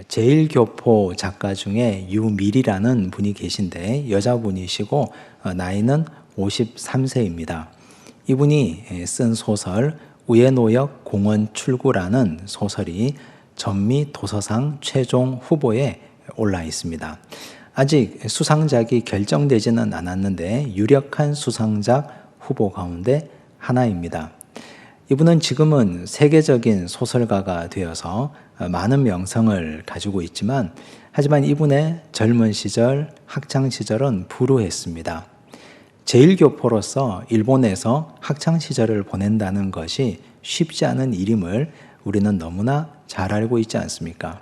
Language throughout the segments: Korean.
제일교포 작가 중에 유미리라는 분이 계신데 여자분이시고 나이는 53세입니다. 이분이 쓴 소설 우에노역 공원 출구라는 소설이 전미 도서상 최종 후보에 올라 있습니다. 아직 수상작이 결정되지는 않았는데 유력한 수상작 후보 가운데 하나입니다. 이분은 지금은 세계적인 소설가가 되어서 많은 명성을 가지고 있지만 하지만 이분의 젊은 시절, 학창시절은 불우했습니다. 제일교포로서 일본에서 학창시절을 보낸다는 것이 쉽지 않은 일임을 우리는 너무나 잘 알고 있지 않습니까?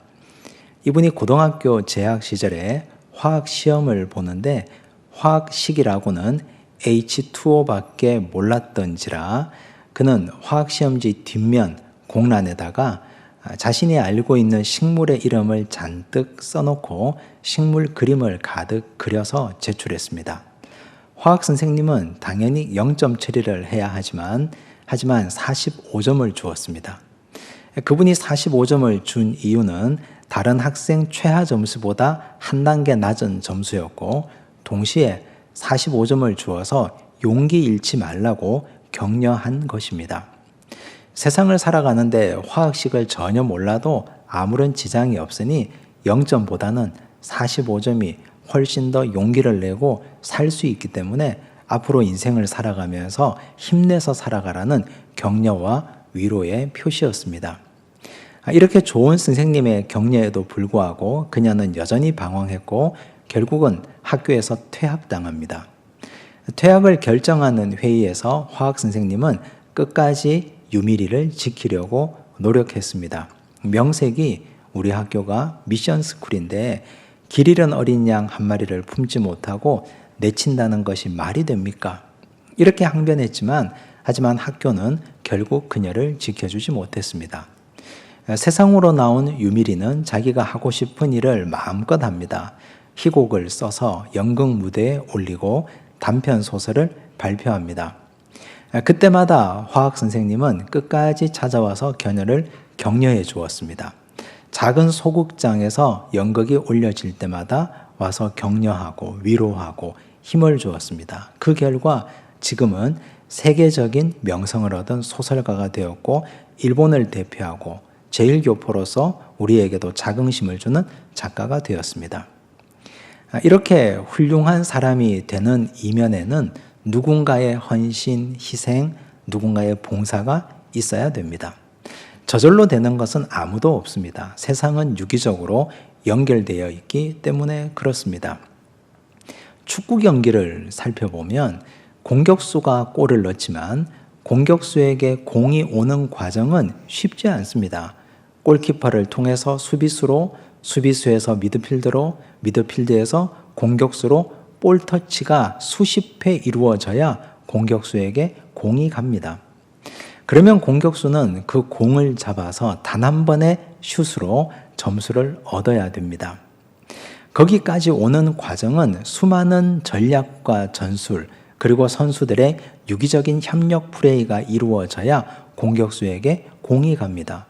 이분이 고등학교 재학 시절에 화학시험을 보는데 화학식이라고는 H2O밖에 몰랐던지라 그는 화학시험지 뒷면 공란에다가 자신이 알고 있는 식물의 이름을 잔뜩 써놓고 식물 그림을 가득 그려서 제출했습니다. 화학 선생님은 당연히 0점 처리를 해야 하지만 45점을 주었습니다. 그분이 45점을 준 이유는 다른 학생 최하 점수보다 한 단계 낮은 점수였고 동시에 45점을 주어서 용기 잃지 말라고 격려한 것입니다. 세상을 살아가는데 화학식을 전혀 몰라도 아무런 지장이 없으니 0점보다는 45점이 훨씬 더 용기를 내고 살 수 있기 때문에 앞으로 인생을 살아가면서 힘내서 살아가라는 격려와 위로의 표시였습니다. 이렇게 좋은 선생님의 격려에도 불구하고 그녀는 여전히 방황했고 결국은 학교에서 퇴학당합니다. 퇴학을 결정하는 회의에서 화학 선생님은 끝까지 유미리를 지키려고 노력했습니다. 명색이 우리 학교가 미션 스쿨인데 길 잃은 어린 양 한 마리를 품지 못하고 내친다는 것이 말이 됩니까? 이렇게 항변했지만 하지만 학교는 결국 그녀를 지켜주지 못했습니다. 세상으로 나온 유미리는 자기가 하고 싶은 일을 마음껏 합니다. 희곡을 써서 연극 무대에 올리고 단편 소설을 발표합니다. 그때마다 화학 선생님은 끝까지 찾아와서 그녀를 격려해 주었습니다. 작은 소극장에서 연극이 올려질 때마다 와서 격려하고 위로하고 힘을 주었습니다. 그 결과 지금은 세계적인 명성을 얻은 소설가가 되었고 일본을 대표하고 제일교포로서 우리에게도 자긍심을 주는 작가가 되었습니다. 이렇게 훌륭한 사람이 되는 이면에는 누군가의 헌신, 희생, 누군가의 봉사가 있어야 됩니다. 저절로 되는 것은 아무도 없습니다. 세상은 유기적으로 연결되어 있기 때문에 그렇습니다. 축구 경기를 살펴보면 공격수가 골을 넣지만 공격수에게 공이 오는 과정은 쉽지 않습니다. 골키퍼를 통해서 수비수로, 수비수에서 미드필더로, 미드필드에서 공격수로 볼 터치가 수십 회 이루어져야 공격수에게 공이 갑니다. 그러면 공격수는 그 공을 잡아서 단 한 번의 슛으로 점수를 얻어야 됩니다. 거기까지 오는 과정은 수많은 전략과 전술, 그리고 선수들의 유기적인 협력 플레이가 이루어져야 공격수에게 공이 갑니다.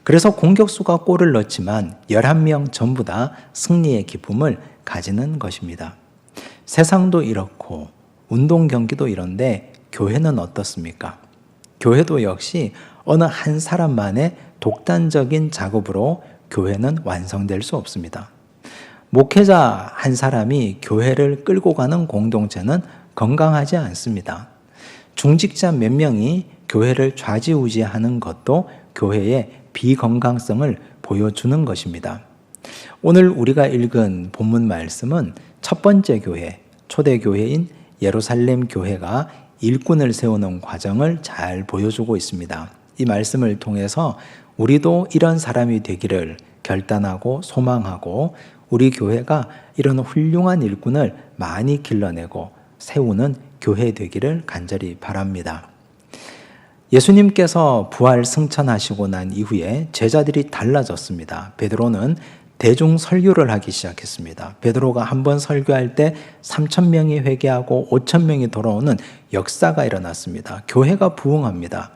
그래서 공격수가 골을 넣지만 11명 전부 다 승리의 기쁨을 가지는 것입니다. 세상도 이렇고 운동 경기도 이런데 교회는 어떻습니까? 교회도 역시 어느 한 사람만의 독단적인 작업으로 교회는 완성될 수 없습니다. 목회자 한 사람이 교회를 끌고 가는 공동체는 건강하지 않습니다. 중직자 몇 명이 교회를 좌지우지하는 것도 교회의 비건강성을 보여주는 것입니다. 오늘 우리가 읽은 본문 말씀은 첫 번째 교회, 초대교회인 예루살렘 교회가 일꾼을 세우는 과정을 잘 보여주고 있습니다. 이 말씀을 통해서 우리도 이런 사람이 되기를 결단하고 소망하고 우리 교회가 이런 훌륭한 일꾼을 많이 길러내고 세우는 교회 되기를 간절히 바랍니다. 예수님께서 부활 승천하시고 난 이후에 제자들이 달라졌습니다. 베드로는 대중 설교를 하기 시작했습니다. 베드로가 한 번 설교할 때 3,000명이 회개하고 5,000명이 돌아오는 역사가 일어났습니다. 교회가 부흥합니다.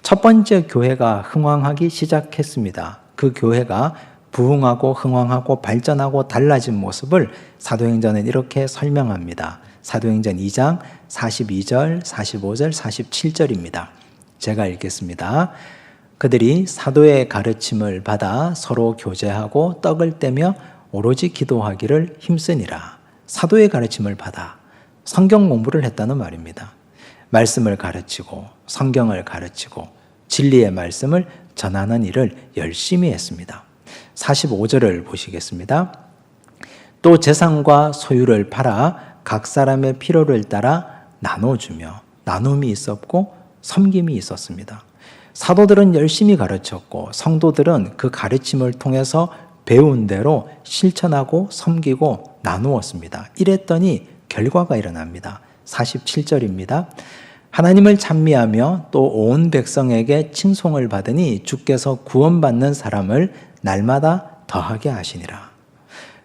첫 번째 교회가 흥왕하기 시작했습니다. 그 교회가 부흥하고 흥왕하고 발전하고 달라진 모습을 사도행전은 이렇게 설명합니다. 사도행전 2장 42절, 45절, 47절입니다. 제가 읽겠습니다. 그들이 사도의 가르침을 받아 서로 교제하고 떡을 떼며 오로지 기도하기를 힘쓰니라. 사도의 가르침을 받아 성경 공부를 했다는 말입니다. 말씀을 가르치고 성경을 가르치고 진리의 말씀을 전하는 일을 열심히 했습니다. 45절을 보시겠습니다. 또 재산과 소유를 팔아 각 사람의 필요를 따라 나눠주며 나눔이 있었고 섬김이 있었습니다. 사도들은 열심히 가르쳤고 성도들은 그 가르침을 통해서 배운 대로 실천하고 섬기고 나누었습니다. 이랬더니 결과가 일어납니다. 47절입니다. 하나님을 찬미하며 또 온 백성에게 칭송을 받으니 주께서 구원받는 사람을 날마다 더하게 하시니라.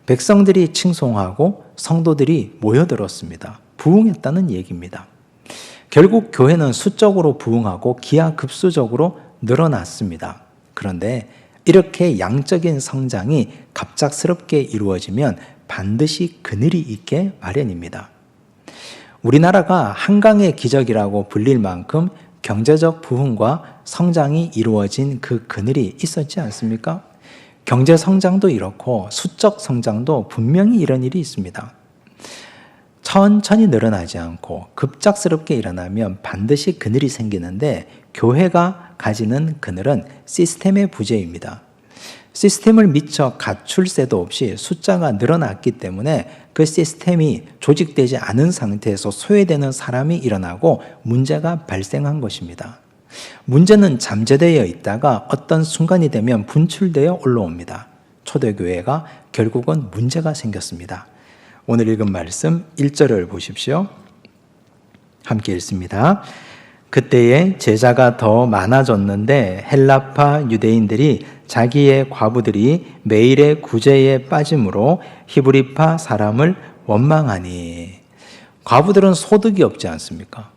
백성들이 칭송하고 성도들이 모여들었습니다. 부흥했다는 얘기입니다. 결국 교회는 수적으로 부흥하고 기하급수적으로 늘어났습니다. 그런데 이렇게 양적인 성장이 갑작스럽게 이루어지면 반드시 그늘이 있게 마련입니다. 우리나라가 한강의 기적이라고 불릴 만큼 경제적 부흥과 성장이 이루어진 그 그늘이 있었지 않습니까? 경제 성장도 이렇고 수적 성장도 분명히 이런 일이 있습니다. 천천히 늘어나지 않고 급작스럽게 일어나면 반드시 그늘이 생기는데 교회가 가지는 그늘은 시스템의 부재입니다. 시스템을 미처 갖출 새도 없이 숫자가 늘어났기 때문에 그 시스템이 조직되지 않은 상태에서 소외되는 사람이 일어나고 문제가 발생한 것입니다. 문제는 잠재되어 있다가 어떤 순간이 되면 분출되어 올라옵니다. 초대교회가 결국은 문제가 생겼습니다. 오늘 읽은 말씀 1절을 보십시오. 함께 읽습니다. 그때에 제자가 더 많아졌는데 헬라파 유대인들이 자기의 과부들이 매일의 구제에 빠짐으로 히브리파 사람을 원망하니. 과부들은 소득이 없지 않습니까?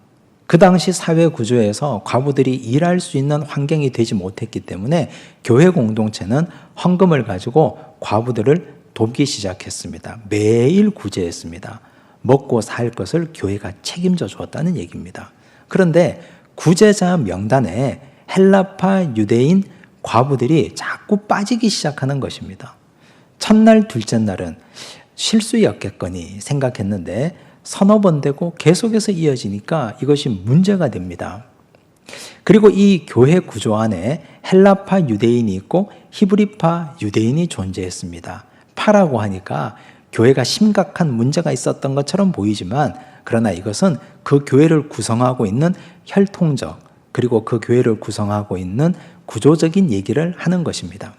그 당시 사회 구조에서 과부들이 일할 수 있는 환경이 되지 못했기 때문에 교회 공동체는 헌금을 가지고 과부들을 돕기 시작했습니다. 매일 구제했습니다. 먹고 살 것을 교회가 책임져 주었다는 얘기입니다. 그런데 구제자 명단에 헬라파 유대인 과부들이 자꾸 빠지기 시작하는 것입니다. 첫날, 둘째 날은 실수였겠거니 생각했는데 서너 번 되고 계속해서 이어지니까 이것이 문제가 됩니다. 그리고 이 교회 구조 안에 헬라파 유대인이 있고 히브리파 유대인이 존재했습니다. 파라고 하니까 교회가 심각한 문제가 있었던 것처럼 보이지만 그러나 이것은 그 교회를 구성하고 있는 혈통적 그리고 그 교회를 구성하고 있는 구조적인 얘기를 하는 것입니다.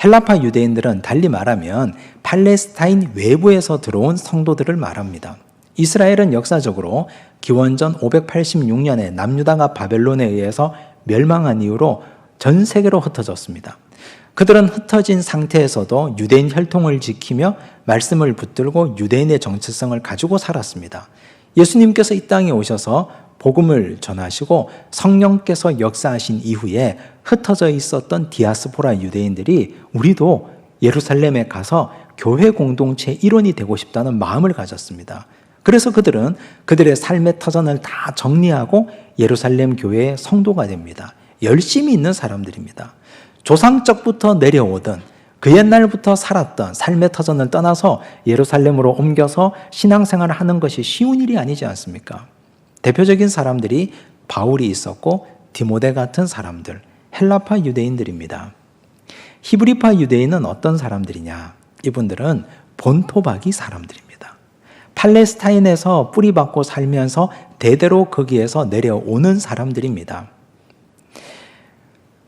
헬라파 유대인들은 달리 말하면 팔레스타인 외부에서 들어온 성도들을 말합니다. 이스라엘은 역사적으로 기원전 586년에 남유다가 바벨론에 의해서 멸망한 이후로 전 세계로 흩어졌습니다. 그들은 흩어진 상태에서도 유대인 혈통을 지키며 말씀을 붙들고 유대인의 정체성을 가지고 살았습니다. 예수님께서 이 땅에 오셔서 복음을 전하시고 성령께서 역사하신 이후에 흩어져 있었던 디아스포라 유대인들이 우리도 예루살렘에 가서 교회 공동체의 일원이 되고 싶다는 마음을 가졌습니다. 그래서 그들은 그들의 삶의 터전을 다 정리하고 예루살렘 교회의 성도가 됩니다. 열심히 있는 사람들입니다. 조상적부터 내려오던 그 옛날부터 살았던 삶의 터전을 떠나서 예루살렘으로 옮겨서 신앙생활을 하는 것이 쉬운 일이 아니지 않습니까? 대표적인 사람들이 바울이 있었고 디모데 같은 사람들, 헬라파 유대인들입니다. 히브리파 유대인은 어떤 사람들이냐? 이분들은 본토박이 사람들입니다. 팔레스타인에서 뿌리박고 살면서 대대로 거기에서 내려오는 사람들입니다.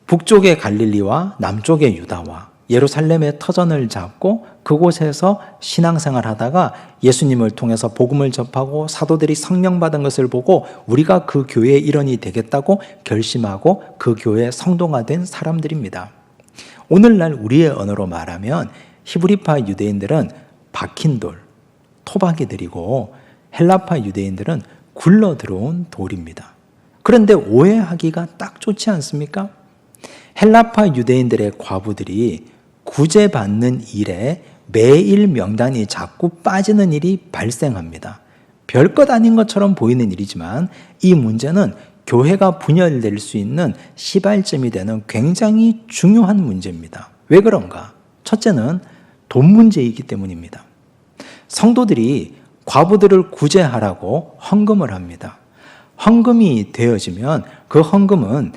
북쪽의 갈릴리와 남쪽의 유다와 예루살렘의 터전을 잡고 그곳에서 신앙생활 하다가 예수님을 통해서 복음을 접하고 사도들이 성령 받은 것을 보고 우리가 그 교회의 일원이 되겠다고 결심하고 그 교회의 성도가 된 사람들입니다. 오늘날 우리의 언어로 말하면 히브리파 유대인들은 박힌 돌, 토박이들이고 헬라파 유대인들은 굴러 들어온 돌입니다. 그런데 오해하기가 딱 좋지 않습니까? 헬라파 유대인들의 과부들이 구제받는 일에 매일 명단이 자꾸 빠지는 일이 발생합니다. 별것 아닌 것처럼 보이는 일이지만 이 문제는 교회가 분열될 수 있는 시발점이 되는 굉장히 중요한 문제입니다. 왜 그런가? 첫째는 돈 문제이기 때문입니다. 성도들이 과부들을 구제하라고 헌금을 합니다. 헌금이 되어지면 그 헌금은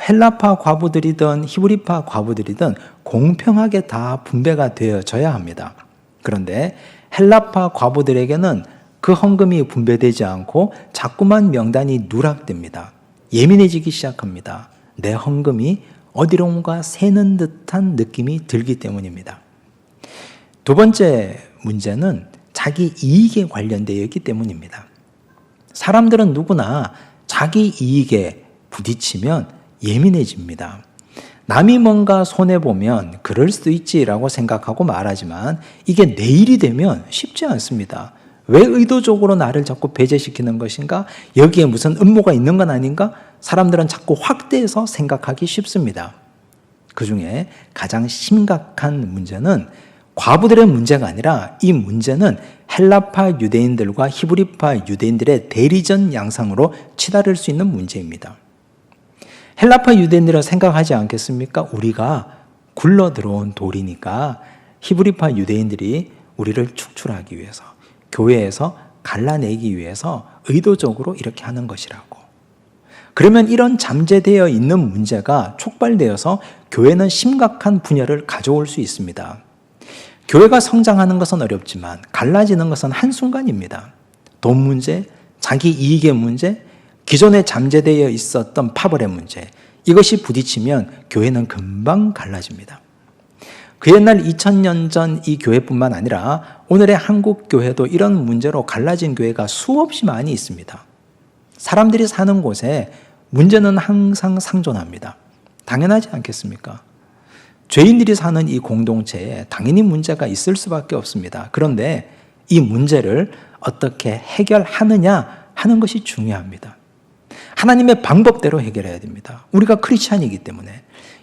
헬라파 과부들이든 히브리파 과부들이든 공평하게 다 분배가 되어져야 합니다. 그런데 헬라파 과부들에게는 그 헌금이 분배되지 않고 자꾸만 명단이 누락됩니다. 예민해지기 시작합니다. 내 헌금이 어디론가 새는 듯한 느낌이 들기 때문입니다. 두 번째 문제는 자기 이익에 관련되어 있기 때문입니다. 사람들은 누구나 자기 이익에 부딪히면 예민해집니다. 남이 뭔가 손해보면 그럴 수도 있지라고 생각하고 말하지만 이게 내 일이 되면 쉽지 않습니다. 왜 의도적으로 나를 자꾸 배제시키는 것인가? 여기에 무슨 음모가 있는 건 아닌가? 사람들은 자꾸 확대해서 생각하기 쉽습니다. 그 중에 가장 심각한 문제는 과부들의 문제가 아니라 이 문제는 헬라파 유대인들과 히브리파 유대인들의 대리전 양상으로 치달을 수 있는 문제입니다. 헬라파 유대인들은 생각하지 않겠습니까? 우리가 굴러 들어온 돌이니까 히브리파 유대인들이 우리를 축출하기 위해서, 교회에서 갈라내기 위해서 의도적으로 이렇게 하는 것이라고. 그러면 이런 잠재되어 있는 문제가 촉발되어서 교회는 심각한 분열을 가져올 수 있습니다. 교회가 성장하는 것은 어렵지만 갈라지는 것은 한순간입니다. 돈 문제, 자기 이익의 문제, 기존에 잠재되어 있었던 파벌의 문제, 이것이 부딪히면 교회는 금방 갈라집니다. 그 옛날 2000년 전 이 교회뿐만 아니라 오늘의 한국 교회도 이런 문제로 갈라진 교회가 수없이 많이 있습니다. 사람들이 사는 곳에 문제는 항상 상존합니다. 당연하지 않겠습니까? 죄인들이 사는 이 공동체에 당연히 문제가 있을 수밖에 없습니다. 그런데 이 문제를 어떻게 해결하느냐 하는 것이 중요합니다. 하나님의 방법대로 해결해야 됩니다. 우리가 크리스찬이기 때문에,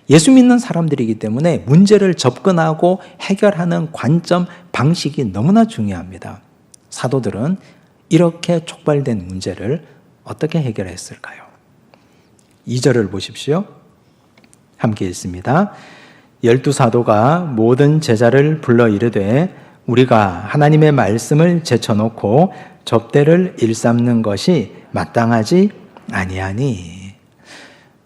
예수 믿는 사람들이기 때문에 문제를 접근하고 해결하는 관점, 방식이 너무나 중요합니다. 사도들은 이렇게 촉발된 문제를 어떻게 해결했을까요? 2절을 보십시오. 함께 읽습니다. 12사도가 모든 제자를 불러 이르되 우리가 하나님의 말씀을 제쳐놓고 접대를 일삼는 것이 마땅하지 아니하니.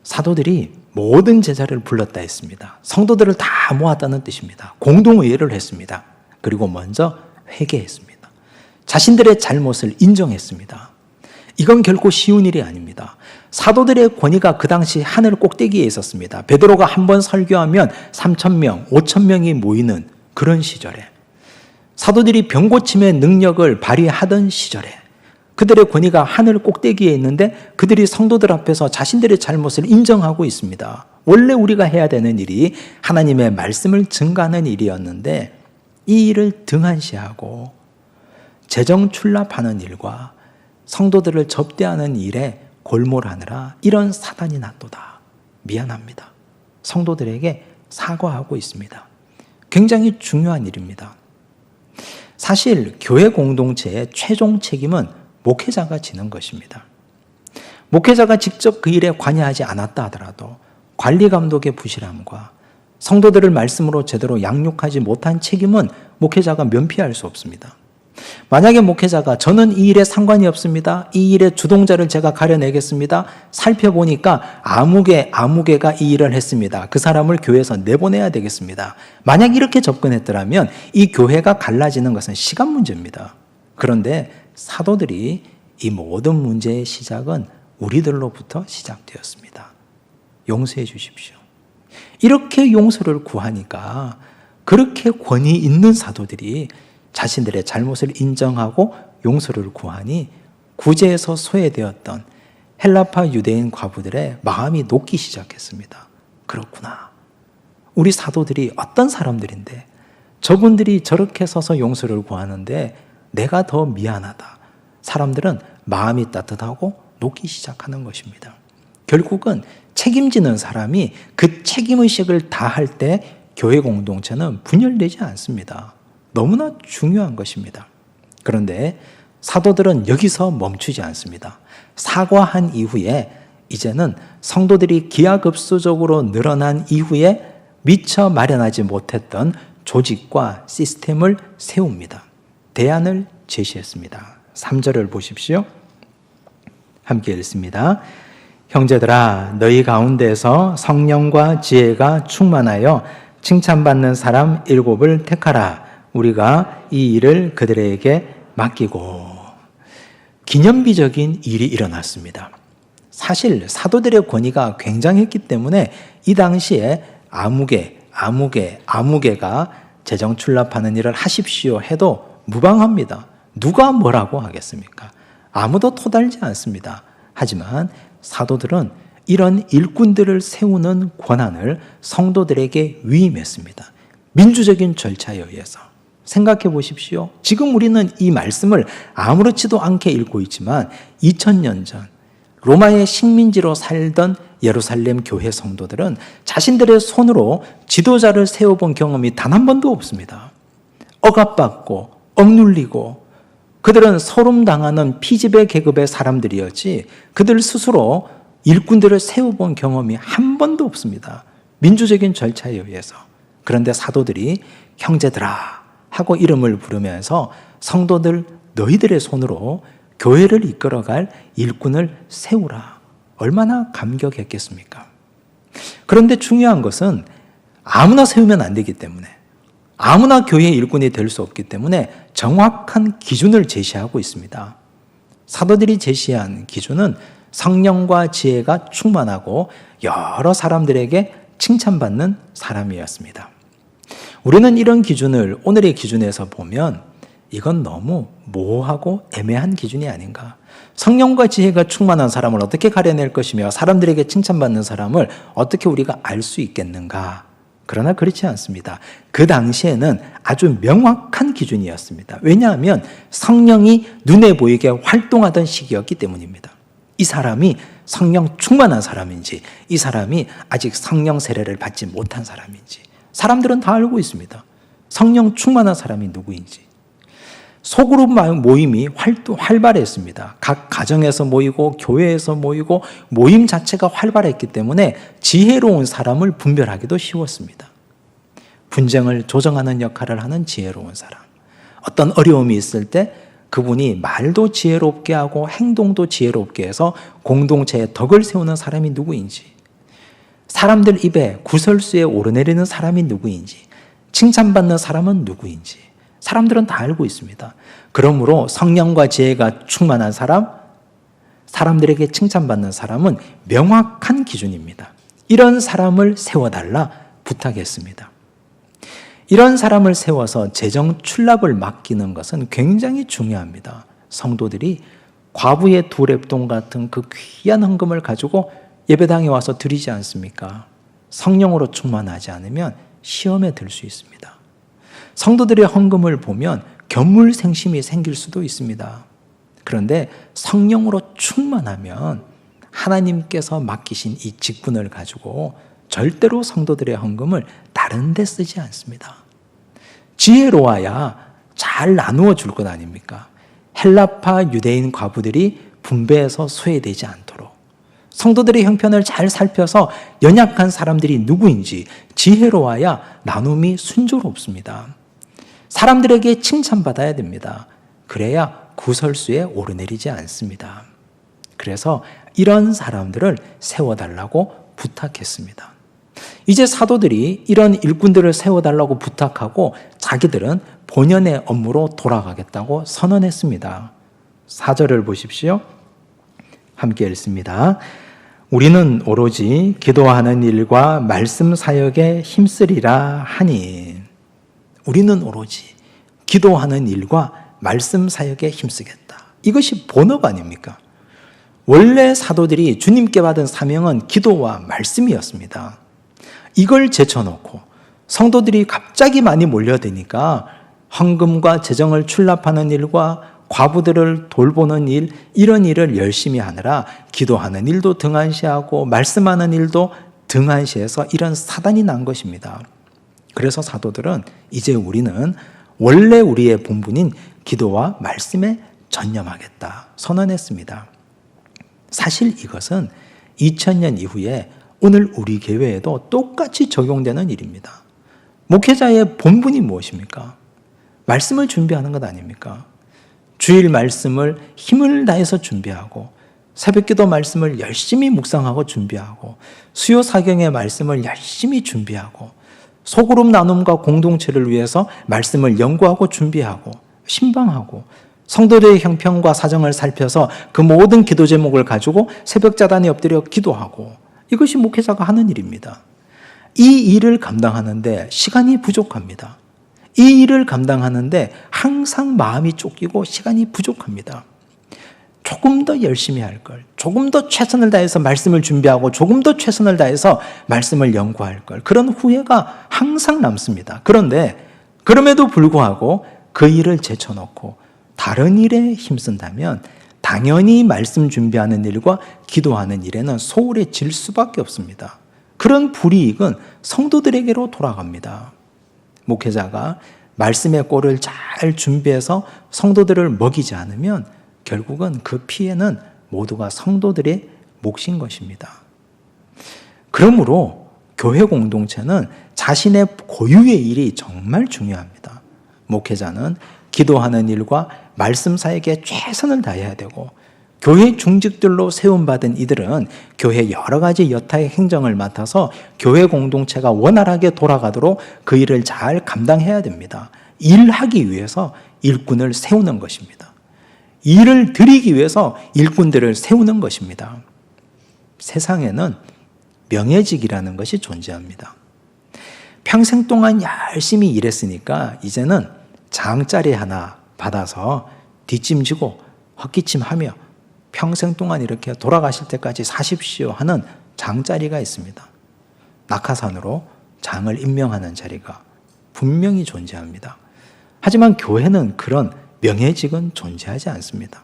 사도들이 모든 제자를 불렀다 했습니다. 성도들을 다 모았다는 뜻입니다. 공동의회를 했습니다. 그리고 먼저 회개했습니다. 자신들의 잘못을 인정했습니다. 이건 결코 쉬운 일이 아닙니다. 사도들의 권위가 그 당시 하늘 꼭대기에 있었습니다. 베드로가 한 번 설교하면 3,000명, 5,000명이 모이는 그런 시절에, 사도들이 병고침의 능력을 발휘하던 시절에 그들의 권위가 하늘 꼭대기에 있는데 그들이 성도들 앞에서 자신들의 잘못을 인정하고 있습니다. 원래 우리가 해야 되는 일이 하나님의 말씀을 증거하는 일이었는데 이 일을 등한시하고 재정 출납하는 일과 성도들을 접대하는 일에 골몰하느라 이런 사단이 났도다. 미안합니다. 성도들에게 사과하고 있습니다. 굉장히 중요한 일입니다. 사실 교회 공동체의 최종 책임은 목회자가 지는 것입니다. 목회자가 직접 그 일에 관여하지 않았다 하더라도 관리 감독의 부실함과 성도들을 말씀으로 제대로 양육하지 못한 책임은 목회자가 면피할 수 없습니다. 만약에 목회자가 저는 이 일에 상관이 없습니다. 이 일의 주동자를 제가 가려내겠습니다. 살펴보니까 아무개가 이 일을 했습니다. 그 사람을 교회에서 내보내야 되겠습니다. 만약 이렇게 접근했더라면 이 교회가 갈라지는 것은 시간 문제입니다. 그런데 사도들이 이 모든 문제의 시작은 우리들로부터 시작되었습니다. 용서해 주십시오. 이렇게 용서를 구하니까 그렇게 권위 있는 사도들이 자신들의 잘못을 인정하고 용서를 구하니 구제에서 소외되었던 헬라파 유대인 과부들의 마음이 녹기 시작했습니다. 그렇구나. 우리 사도들이 어떤 사람들인데 저분들이 저렇게 서서 용서를 구하는데 내가 더 미안하다. 사람들은 마음이 따뜻하고 녹기 시작하는 것입니다. 결국은 책임지는 사람이 그 책임의식을 다할 때 교회 공동체는 분열되지 않습니다. 너무나 중요한 것입니다. 그런데 사도들은 여기서 멈추지 않습니다. 사과한 이후에 이제는 성도들이 기하급수적으로 늘어난 이후에 미처 마련하지 못했던 조직과 시스템을 세웁니다. 대안을 제시했습니다. 3절을 보십시오. 함께 읽습니다. 형제들아, 너희 가운데서 성령과 지혜가 충만하여 칭찬받는 사람 7을 택하라. 우리가 이 일을 그들에게 맡기고. 기념비적인 일이 일어났습니다. 사실 사도들의 권위가 굉장했기 때문에 이 당시에 아무개가 재정 출납하는 일을 하십시오 해도 무방합니다. 누가 뭐라고 하겠습니까? 아무도 토달지 않습니다. 하지만 사도들은 이런 일꾼들을 세우는 권한을 성도들에게 위임했습니다. 민주적인 절차에 의해서. 생각해 보십시오. 지금 우리는 이 말씀을 아무렇지도 않게 읽고 있지만 2000년 전 로마의 식민지로 살던 예루살렘 교회 성도들은 자신들의 손으로 지도자를 세워본 경험이 단 한 번도 없습니다. 억압받고 억눌리고 그들은 소름당하는 피지배 계급의 사람들이었지 그들 스스로 일꾼들을 세워본 경험이 한 번도 없습니다. 민주적인 절차에 의해서. 그런데 사도들이 형제들아 하고 이름을 부르면서 성도들 너희들의 손으로 교회를 이끌어갈 일꾼을 세우라. 얼마나 감격했겠습니까? 그런데 중요한 것은 아무나 세우면 안 되기 때문에 아무나 교회의 일꾼이 될 수 없기 때문에 정확한 기준을 제시하고 있습니다. 사도들이 제시한 기준은 성령과 지혜가 충만하고 여러 사람들에게 칭찬받는 사람이었습니다. 우리는 이런 기준을 오늘의 기준에서 보면 이건 너무 모호하고 애매한 기준이 아닌가. 성령과 지혜가 충만한 사람을 어떻게 가려낼 것이며 사람들에게 칭찬받는 사람을 어떻게 우리가 알 수 있겠는가. 그러나 그렇지 않습니다. 그 당시에는 아주 명확한 기준이었습니다. 왜냐하면 성령이 눈에 보이게 활동하던 시기였기 때문입니다. 이 사람이 성령 충만한 사람인지 이 사람이 아직 성령 세례를 받지 못한 사람인지 사람들은 다 알고 있습니다. 성령 충만한 사람이 누구인지. 소그룹 모임이 활발했습니다. 각 가정에서 모이고 교회에서 모이고 모임 자체가 활발했기 때문에 지혜로운 사람을 분별하기도 쉬웠습니다. 분쟁을 조정하는 역할을 하는 지혜로운 사람. 어떤 어려움이 있을 때 그분이 말도 지혜롭게 하고 행동도 지혜롭게 해서 공동체의 덕을 세우는 사람이 누구인지, 사람들 입에 구설수에 오르내리는 사람이 누구인지, 칭찬받는 사람은 누구인지 사람들은 다 알고 있습니다. 그러므로 성령과 지혜가 충만한 사람, 사람들에게 칭찬받는 사람은 명확한 기준입니다. 이런 사람을 세워달라 부탁했습니다. 이런 사람을 세워서 재정 출납을 맡기는 것은 굉장히 중요합니다. 성도들이 과부의 두 렙돈 같은 그 귀한 헌금을 가지고 예배당에 와서 드리지 않습니까? 성령으로 충만하지 않으면 시험에 들 수 있습니다. 성도들의 헌금을 보면 견물생심이 생길 수도 있습니다. 그런데 성령으로 충만하면 하나님께서 맡기신 이 직분을 가지고 절대로 성도들의 헌금을 다른 데 쓰지 않습니다. 지혜로워야 잘 나누어 줄 것 아닙니까? 헬라파 유대인 과부들이 분배해서 소외되지 않도록 성도들의 형편을 잘 살펴서 연약한 사람들이 누구인지 지혜로워야 나눔이 순조롭습니다. 사람들에게 칭찬받아야 됩니다. 그래야 구설수에 오르내리지 않습니다. 그래서 이런 사람들을 세워달라고 부탁했습니다. 이제 사도들이 이런 일꾼들을 세워달라고 부탁하고 자기들은 본연의 업무로 돌아가겠다고 선언했습니다. 4절을 보십시오. 함께 읽습니다. 우리는 오로지 기도하는 일과 말씀 사역에 힘쓰리라 하니. 우리는 오로지 기도하는 일과 말씀 사역에 힘쓰겠다. 이것이 본업 아닙니까? 원래 사도들이 주님께 받은 사명은 기도와 말씀이었습니다. 이걸 제쳐놓고 성도들이 갑자기 많이 몰려드니까 헌금과 재정을 출납하는 일과 과부들을 돌보는 일, 이런 일을 열심히 하느라 기도하는 일도 등한시하고 말씀하는 일도 등한시해서 이런 사단이 난 것입니다. 그래서 사도들은 이제 우리는 원래 우리의 본분인 기도와 말씀에 전념하겠다 선언했습니다. 사실 이것은 2000년 이후에 오늘 우리 교회에도 똑같이 적용되는 일입니다. 목회자의 본분이 무엇입니까? 말씀을 준비하는 것 아닙니까? 주일 말씀을 힘을 다해서 준비하고 새벽기도 말씀을 열심히 묵상하고 준비하고 수요 사경의 말씀을 열심히 준비하고 소그룹 나눔과 공동체를 위해서 말씀을 연구하고 준비하고 신방하고 성도들의 형편과 사정을 살펴서 그 모든 기도 제목을 가지고 새벽 자단에 엎드려 기도하고 이것이 목회자가 하는 일입니다. 이 일을 감당하는데 시간이 부족합니다. 이 일을 감당하는데 항상 마음이 쫓기고 시간이 부족합니다. 조금 더 열심히 할 걸, 조금 더 최선을 다해서 말씀을 준비하고 조금 더 최선을 다해서 말씀을 연구할 걸, 그런 후회가 항상 남습니다. 그런데 그럼에도 불구하고 그 일을 제쳐놓고 다른 일에 힘쓴다면 당연히 말씀 준비하는 일과 기도하는 일에는 소홀해질 수밖에 없습니다. 그런 불이익은 성도들에게로 돌아갑니다. 목회자가 말씀의 꼴을 잘 준비해서 성도들을 먹이지 않으면 결국은 그 피해는 모두가 성도들의 몫인 것입니다. 그러므로 교회 공동체는 자신의 고유의 일이 정말 중요합니다. 목회자는 기도하는 일과 말씀 사역에 최선을 다해야 되고 교회 중직들로 세움받은 이들은 교회 여러 가지 여타의 행정을 맡아서 교회 공동체가 원활하게 돌아가도록 그 일을 잘 감당해야 됩니다. 일하기 위해서 일꾼을 세우는 것입니다. 일을 드리기 위해서 일꾼들을 세우는 것입니다. 세상에는 명예직이라는 것이 존재합니다. 평생 동안 열심히 일했으니까 이제는 장짜리 하나 받아서 뒷짐지고 헛기침하며 평생 동안 이렇게 돌아가실 때까지 사십시오 하는 장자리가 있습니다. 낙하산으로 장을 임명하는 자리가 분명히 존재합니다. 하지만 교회는 그런 명예직은 존재하지 않습니다.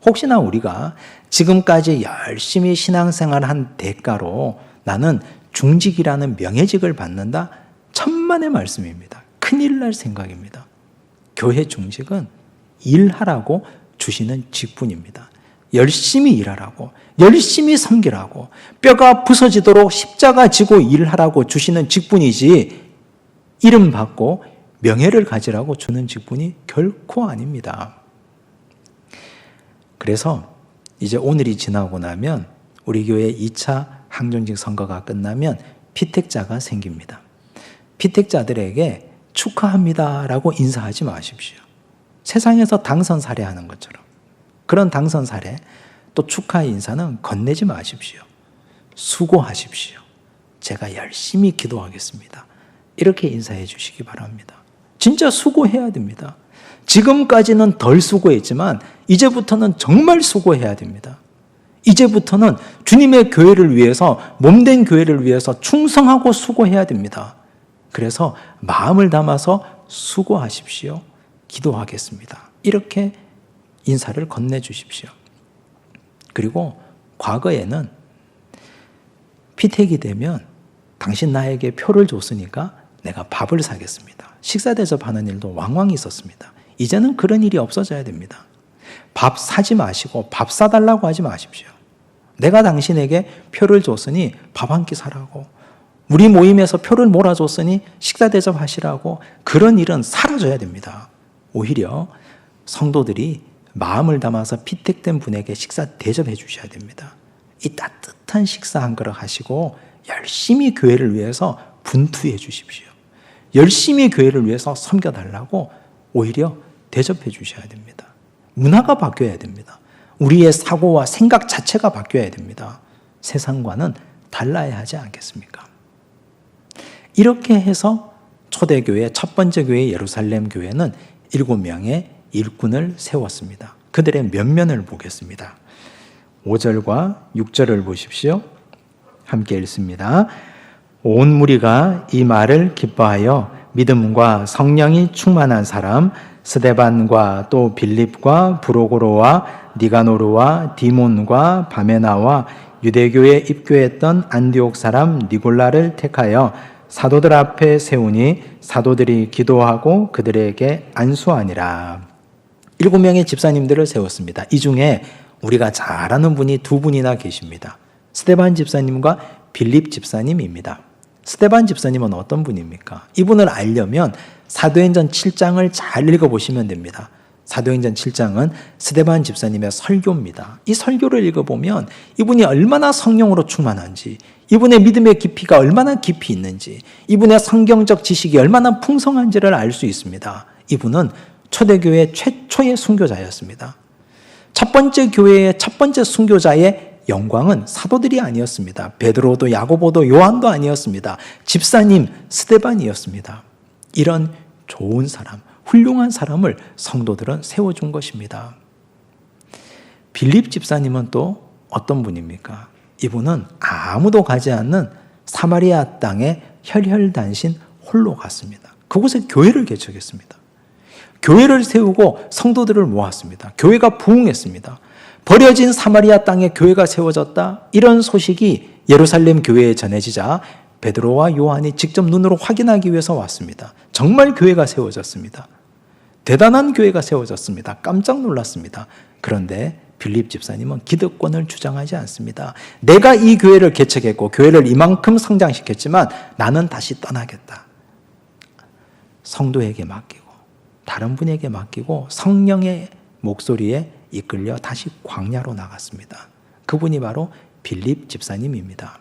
혹시나 우리가 지금까지 열심히 신앙생활한 대가로 나는 중직이라는 명예직을 받는다? 천만의 말씀입니다. 큰일 날 생각입니다. 교회 중직은 일하라고 주시는 직분입니다. 열심히 일하라고, 열심히 섬기라고, 뼈가 부서지도록 십자가 지고 일하라고 주시는 직분이지 이름 받고 명예를 가지라고 주는 직분이 결코 아닙니다. 그래서 이제 오늘이 지나고 나면 우리 교회 2차 항존직 선거가 끝나면 피택자가 생깁니다. 피택자들에게 축하합니다라고 인사하지 마십시오. 세상에서 당선 사례하는 것처럼 그런 당선 사례 또 축하 인사는 건네지 마십시오. 수고하십시오. 제가 열심히 기도하겠습니다. 이렇게 인사해 주시기 바랍니다. 진짜 수고해야 됩니다. 지금까지는 덜 수고했지만 이제부터는 정말 수고해야 됩니다. 이제부터는 주님의 교회를 위해서, 몸된 교회를 위해서 충성하고 수고해야 됩니다. 그래서 마음을 담아서 수고하십시오. 기도하겠습니다. 이렇게 인사를 건네주십시오. 그리고 과거에는 피택이 되면 당신 나에게 표를 줬으니까 내가 밥을 사겠습니다. 식사 대접하는 일도 왕왕 있었습니다. 이제는 그런 일이 없어져야 됩니다. 밥 사지 마시고 밥 사달라고 하지 마십시오. 내가 당신에게 표를 줬으니 밥 한 끼 사라고, 우리 모임에서 표를 몰아줬으니 식사 대접하시라고, 그런 일은 사라져야 됩니다. 오히려 성도들이 마음을 담아서 피택된 분에게 식사 대접해 주셔야 됩니다. 이 따뜻한 식사 한 그릇 하시고 열심히 교회를 위해서 분투해 주십시오. 열심히 교회를 위해서 섬겨달라고 오히려 대접해 주셔야 됩니다. 문화가 바뀌어야 됩니다. 우리의 사고와 생각 자체가 바뀌어야 됩니다. 세상과는 달라야 하지 않겠습니까? 이렇게 해서 초대교회, 첫 번째 교회 예루살렘 교회는 7명의 일꾼을 세웠습니다. 그들의 면면을 보겠습니다. 5절과 6절을 보십시오. 함께 읽습니다. 온 무리가 이 말을 기뻐하여 믿음과 성령이 충만한 사람 스데반과 또 빌립과 브로고로와 니가노르와 디몬과 바메나와 유대교에 입교했던 안디옥 사람 니골라를 택하여 사도들 앞에 세우니 사도들이 기도하고 그들에게 안수하니라. 7명의 집사님들을 세웠습니다. 이 중에 우리가 잘 아는 분이 2분이나 계십니다. 스데반 집사님과 빌립 집사님입니다. 스데반 집사님은 어떤 분입니까? 이분을 알려면 사도행전 7장을 잘 읽어보시면 됩니다. 사도행전 7장은 스데반 집사님의 설교입니다. 이 설교를 읽어보면 이분이 얼마나 성령으로 충만한지, 이분의 믿음의 깊이가 얼마나 깊이 있는지, 이분의 성경적 지식이 얼마나 풍성한지를 알 수 있습니다. 이분은 초대교회 최초의 순교자였습니다. 첫 번째 교회의 첫 번째 순교자의 영광은 사도들이 아니었습니다. 베드로도 야고보도 요한도 아니었습니다. 집사님 스데반이었습니다. 이런 좋은 사람, 훌륭한 사람을 성도들은 세워준 것입니다. 빌립 집사님은 또 어떤 분입니까? 이분은 아무도 가지 않는 사마리아 땅에 혈혈단신 홀로 갔습니다. 그곳에 교회를 개척했습니다. 교회를 세우고 성도들을 모았습니다. 교회가 부흥했습니다. 버려진 사마리아 땅에 교회가 세워졌다. 이런 소식이 예루살렘 교회에 전해지자 베드로와 요한이 직접 눈으로 확인하기 위해서 왔습니다. 정말 교회가 세워졌습니다. 대단한 교회가 세워졌습니다. 깜짝 놀랐습니다. 그런데 빌립 집사님은 기득권을 주장하지 않습니다. 내가 이 교회를 개척했고 교회를 이만큼 성장시켰지만 나는 다시 떠나겠다. 성도에게 맡기고 다른 분에게 맡기고 성령의 목소리에 이끌려 다시 광야로 나갔습니다. 그분이 바로 빌립 집사님입니다.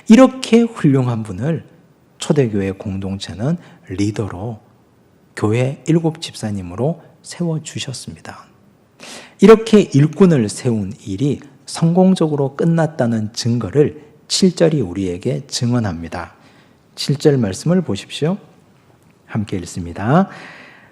이렇게 훌륭한 분을 초대교회 공동체는 리더로 교회 7 집사님으로 세워주셨습니다. 이렇게 일꾼을 세운 일이 성공적으로 끝났다는 증거를 7절이 우리에게 증언합니다. 7절 말씀을 보십시오. 함께 읽습니다.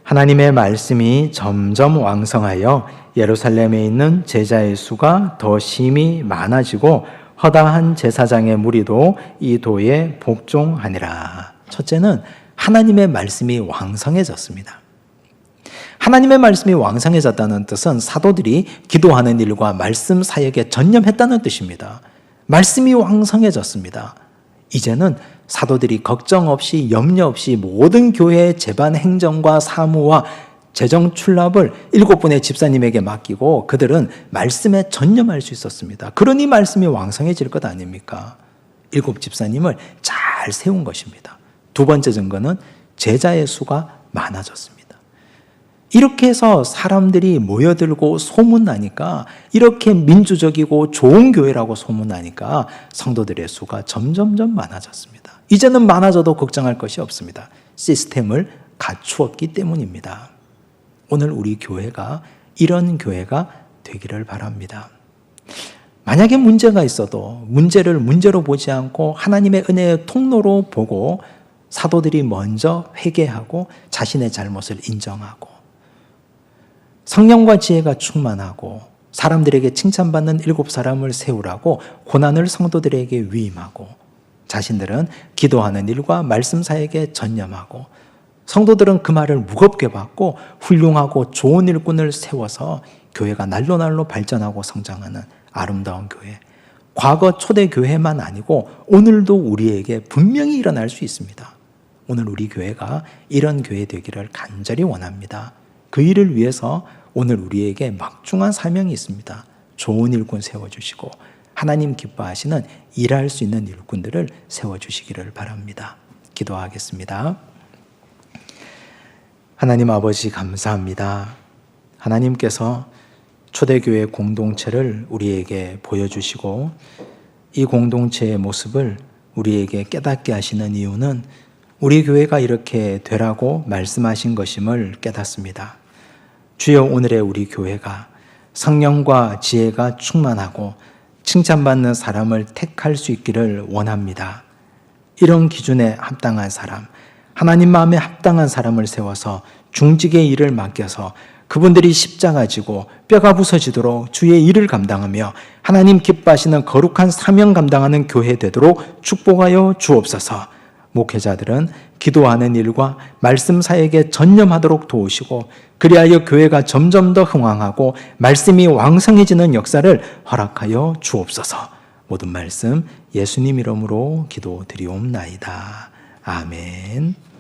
하나님의 말씀이 점점 왕성하여 예루살렘에 있는 제자의 수가 더 심히 많아지고 허다한 제사장의 무리도 이 도에 복종하니라. 첫째는 하나님의 말씀이 왕성해졌습니다. 하나님의 말씀이 왕성해졌다는 뜻은 사도들이 기도하는 일과 말씀 사역에 전념했다는 뜻입니다. 말씀이 왕성해졌습니다. 이제는 사도들이 걱정 없이 염려 없이 모든 교회의 제반 행정과 사무와 재정 출납을 7분의 집사님에게 맡기고 그들은 말씀에 전념할 수 있었습니다. 그러니 말씀이 왕성해질 것 아닙니까? 7 집사님을 잘 세운 것입니다. 두 번째 증거는 제자의 수가 많아졌습니다. 이렇게 해서 사람들이 모여들고 소문나니까, 이렇게 민주적이고 좋은 교회라고 소문나니까 성도들의 수가 점점점 많아졌습니다. 이제는 많아져도 걱정할 것이 없습니다. 시스템을 갖추었기 때문입니다. 오늘 우리 교회가 이런 교회가 되기를 바랍니다. 만약에 문제가 있어도 문제를 문제로 보지 않고 하나님의 은혜의 통로로 보고 사도들이 먼저 회개하고 자신의 잘못을 인정하고 성령과 지혜가 충만하고 사람들에게 칭찬받는 7 사람을 세우라고 고난을 성도들에게 위임하고 자신들은 기도하는 일과 말씀 사역에 전념하고 성도들은 그 말을 무겁게 받고 훌륭하고 좋은 일꾼을 세워서 교회가 날로 발전하고 성장하는 아름다운 교회. 과거 초대교회만 아니고 오늘도 우리에게 분명히 일어날 수 있습니다. 오늘 우리 교회가 이런 교회 되기를 간절히 원합니다. 그 일을 위해서 오늘 우리에게 막중한 사명이 있습니다. 좋은 일꾼 세워주시고 하나님 기뻐하시는 일할 수 있는 일꾼들을 세워주시기를 바랍니다. 기도하겠습니다. 하나님 아버지 감사합니다. 하나님께서 초대교회 공동체를 우리에게 보여주시고 이 공동체의 모습을 우리에게 깨닫게 하시는 이유는 우리 교회가 이렇게 되라고 말씀하신 것임을 깨닫습니다. 주여, 오늘의 우리 교회가 성령과 지혜가 충만하고 칭찬받는 사람을 택할 수 있기를 원합니다. 이런 기준에 합당한 사람, 하나님 마음에 합당한 사람을 세워서 중직의 일을 맡겨서 그분들이 십자가 지고 뼈가 부서지도록 주의 일을 감당하며 하나님 기뻐하시는 거룩한 사명 감당하는 교회 되도록 축복하여 주옵소서. 목회자들은 기도하는 일과 말씀 사역에 전념하도록 도우시고 그리하여 교회가 점점 더 흥왕하고 말씀이 왕성해지는 역사를 허락하여 주옵소서. 모든 말씀 예수님 이름으로 기도드리옵나이다. 아멘.